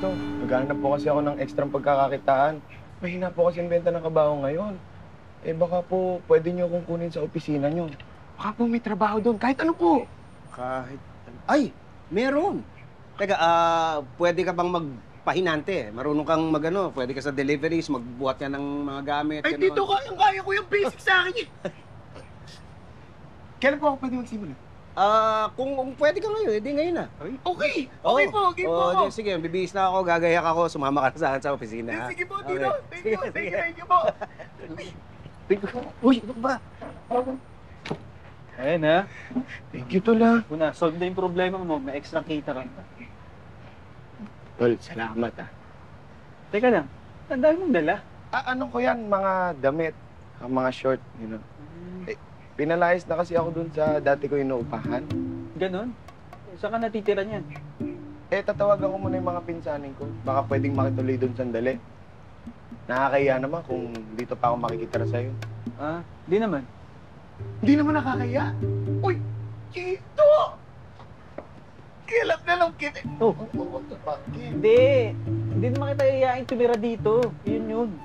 Tito. Naghahanap po kasi ako ng ekstrang pagkakakitaan. Mahina po kasi ang benta ng kabaho ngayon. Eh baka po pwede niyo akong kunin sa opisina niyo. Baka po may trabaho doon, kahit ano po. Kahit... Ay! Meron! Teka, pwede ka bang magpahinante? Marunong kang magano, pwede ka sa deliveries, magbuhat ka ng mga gamit. Ay, ganon. Tito, kayang-kaya ko yung basic sa akin. Kailan po ako pwede magsimula? Kung pwede ka ngayon, edi ngayon na. Okay! Okay po, okay po. Sige, bibihis na ako, gagayak ako, sumama ka na sa akin sa opisina. ha? Sige po, Tito. Okay. Thank you po. Uy, ano ba? Ayan ha. Thank you, Tol, ha. Una, solve na yung problema mo. May extra kita ka. Tol, salamat, ha. Teka lang, ang dami mong dala. Ano ko yan? Mga damit, mga short, pinalayas na kasi ako dun sa dati ko inuupahan. Ganon? Saan ka natitira niyan? Tatawagan ko muna yung mga pinsanin ko. Baka pwedeng makituloy dun sandali. Nakakahiya naman kung dito pa ako makikitira sa'yo. Di naman. Hindi naman nakakahiya. Uy! Chito! Kailan na lang kita. Oh. Hindi. Hindi naman kita iyayain tumira dito. Yun.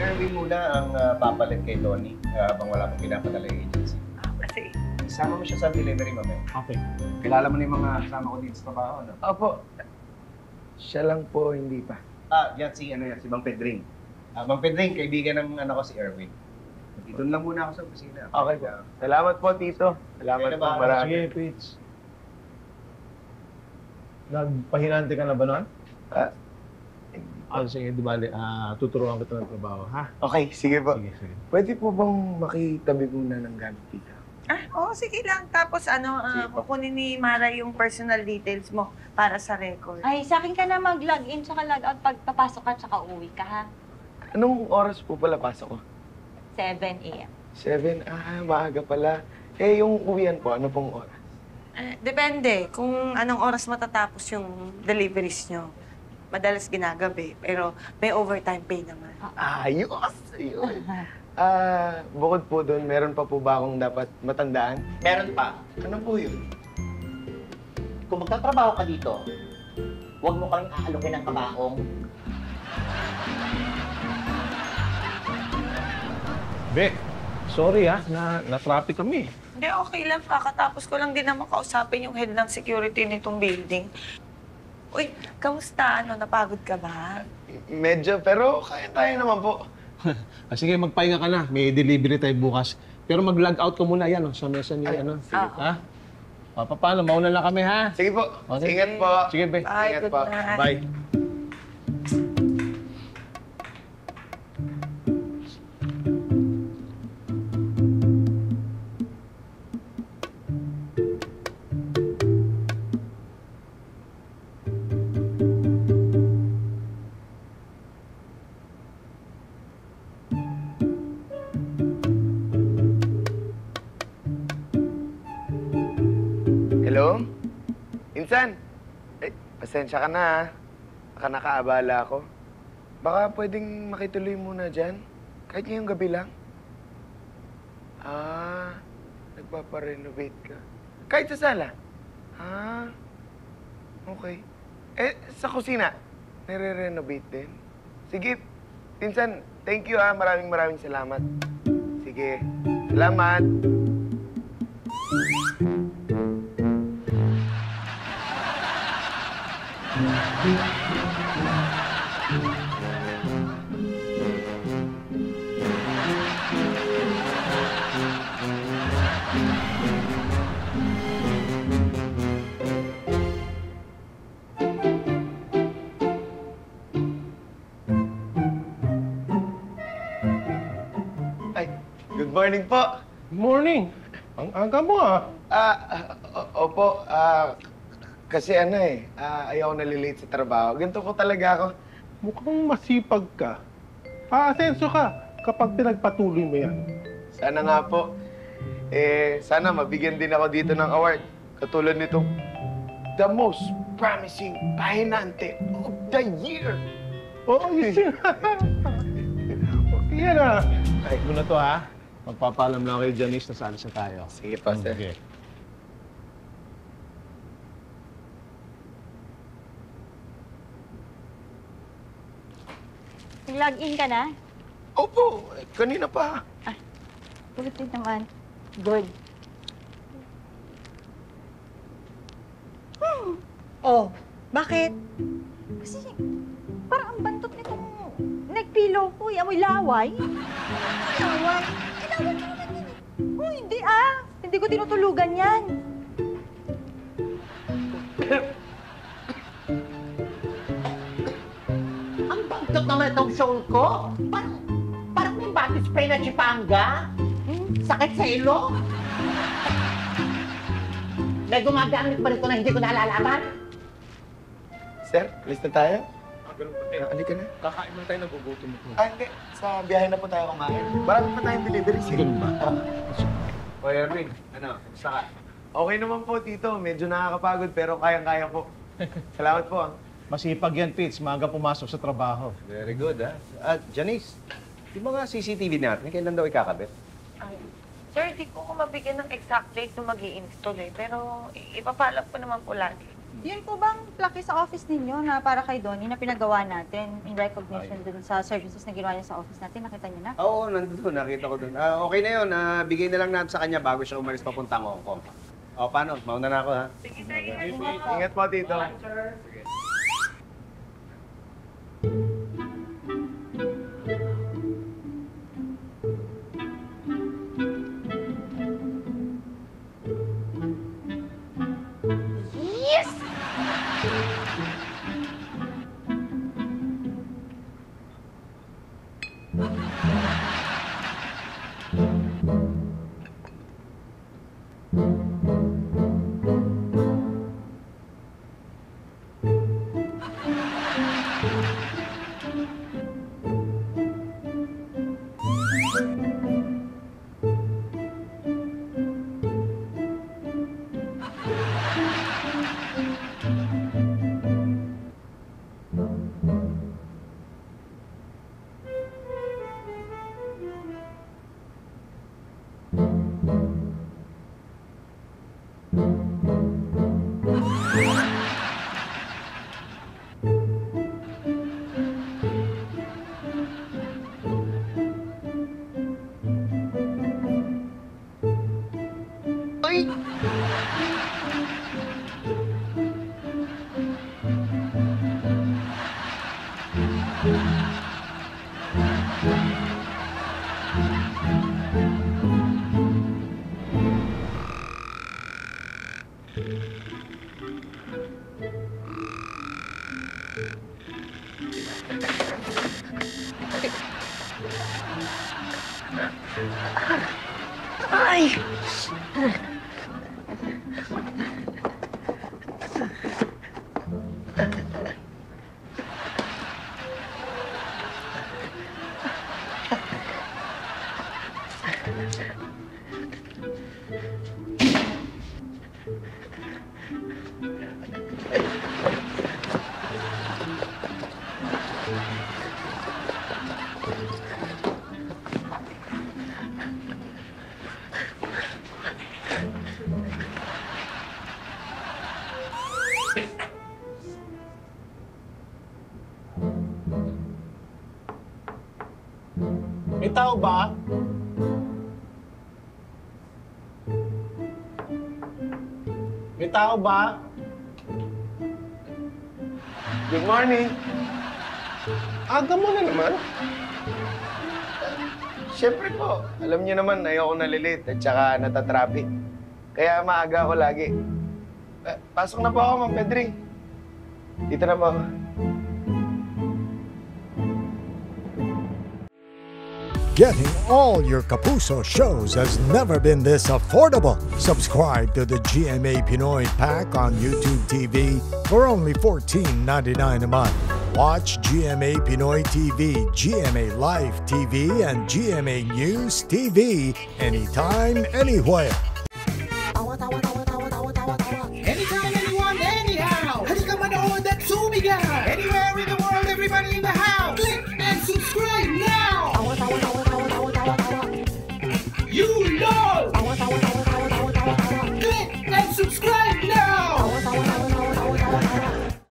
Erwin muna ang papalit kay Tony habang wala pang pinapadala yung agency. Kasi, Isama mo siya sa delivery, mamaya. Okay. Kilala mo na yung mga kasama ko dito sa trabaho, no? Opo. Siya lang po, hindi pa. Yan si Bang Pedring. Bang Pedring, kaibigan ng ko si Erwin. Dito lang muna ako sa opisina. Okay po. Salamat po, Tito. Salamat Okay na po, ba? marami. Sige, Pitch. Nagpahinante ka na ba nun? Sige, di bali, tuturuan kita ng trabaho, ha? Okay, sige po. Sige, sige. Pwede po bang makitabi muna ng gamit dito? sige lang. Tapos Sige po. kukunin ni Mara yung personal details mo para sa record. Ay, sa akin ka na mag-login tsaka log-out pag papasok ka tsaka uwi ka, ha? Anong oras po pala pasok ko? 7 a.m. 7? Maaga pala. Yung uwian po, ano pong oras? Depende kung anong oras matatapos yung deliveries nyo. Madalas ginagabi, pero may overtime pay naman. Ayos! Ayun. Bukod po doon, meron pa po ba akong dapat matandaan? Meron pa. Ano po yun? Kung magtatrabaho ka dito, huwag mo kaming aalukin ng kabaong. Be, sorry na-traffic kami. Hindi, okay lang. Kakatapos ko lang din naman kausapin yung head ng security nitong building. Uy, kamusta? Napagod ka ba? Medyo, pero kaya naman po. Sige, magpahinga ka na. May delivery tayo bukas. Pero mag-log out ka muna yan, sa mesa ni, sige po. Ha? Paano? Mauna lang kami, ha? Sige po. Okay. Ingat po. Sige, Be. Bye, Ingat good po. night. Bye. Hello? Insan? Pasensya ka na, ha? Baka nakaabala ako. Baka pwedeng makituloy muna dyan? Kahit ngayong gabi lang? Nagpaparenovate ka. Kahit sa sala? Okay. Sa kusina, nire-renovate din? Sige, Insan, thank you, ha? Maraming salamat. Sige, salamat. Good morning po. Good morning. Ang aga mo, Opo, kasi ayaw nalilate sa trabaho. Ganito ko talaga ako. Mukhang masipag ka. Aasenso ka kapag pinagpatuloy mo yan. Sana nga po. Sana mabigyan din ako dito ng award. Katulad nitong The Most Promising Pahinante of the Year. Oo, yun. Okay yan, Ay, muna to, Magpapaalam lang kay Janice na saan sa tayo. Sige pa, sir. Okay. Nag-login ka na? Opo, kanina pa. Buti naman. Good. Oh, bakit? Kasi parang ang bantot nitong neck-pillow ko. Amoy laway. Laway. Kailangan mo naman yan eh. Oh, hindi ah. Hindi ko tinutulugan yan. Ang bantot naman itong soul ko. Parang may body spray na chipanga. Sakit sa ilong. May gumagamit pa rito na hindi ko nalalaman. Sir, alis na tayo? Ganun po, Ted. Halika na. Kakain lang tayo, nagugutom ako. Hindi. Sa biyahe na po tayo kumain. Marami pa tayong deliveries eh. Ganun ba? O, Erwin, ano, gusto ka? Okay naman po, Tito. Medyo nakakapagod pero kayang-kaya po. Salamat po. Masipag yan, Pitts. Maaga pumasok sa trabaho. Very good, ha? At, Janice, yung mga CCTV natin, kailan daw ikakabit? Ay, sir, di ko mabigyan ng exact date na mag-i-install eh. Pero ipapalap ko naman po lagi. Yun po bang plaque sa office ninyo na para kay Donnie na pinagawa natin in recognition dun sa services na ginawa niya sa office natin? Nakita niyo na? Oo, nandun. Nakita ko dun. Okay na yun. Bigay na lang natin sa kanya bago siya umalis papuntang Hong Kong. O, paano? Mauna na ako, ha? Sige, sir. Ingat po, Tito. May tao ba? May tao ba? Good morning. Aga mo na naman. Siyempre po, alam niyo naman, ayoko nalilate at saka natatraffic. Kaya maaga ako lagi. Pasok na po ako, Ma'am Pedring. Dito na po ako. Getting all your Kapuso shows has never been this affordable. Subscribe to the GMA Pinoy Pack on YouTube TV for only $14.99 a month. Watch GMA Pinoy TV, GMA Live TV, and GMA News TV anytime, anywhere. Anytime, anyone, anyhow. Halika manood at sumigaw. Anywhere in the world, everybody in the house. Click and subscribe now. You know. Click and subscribe.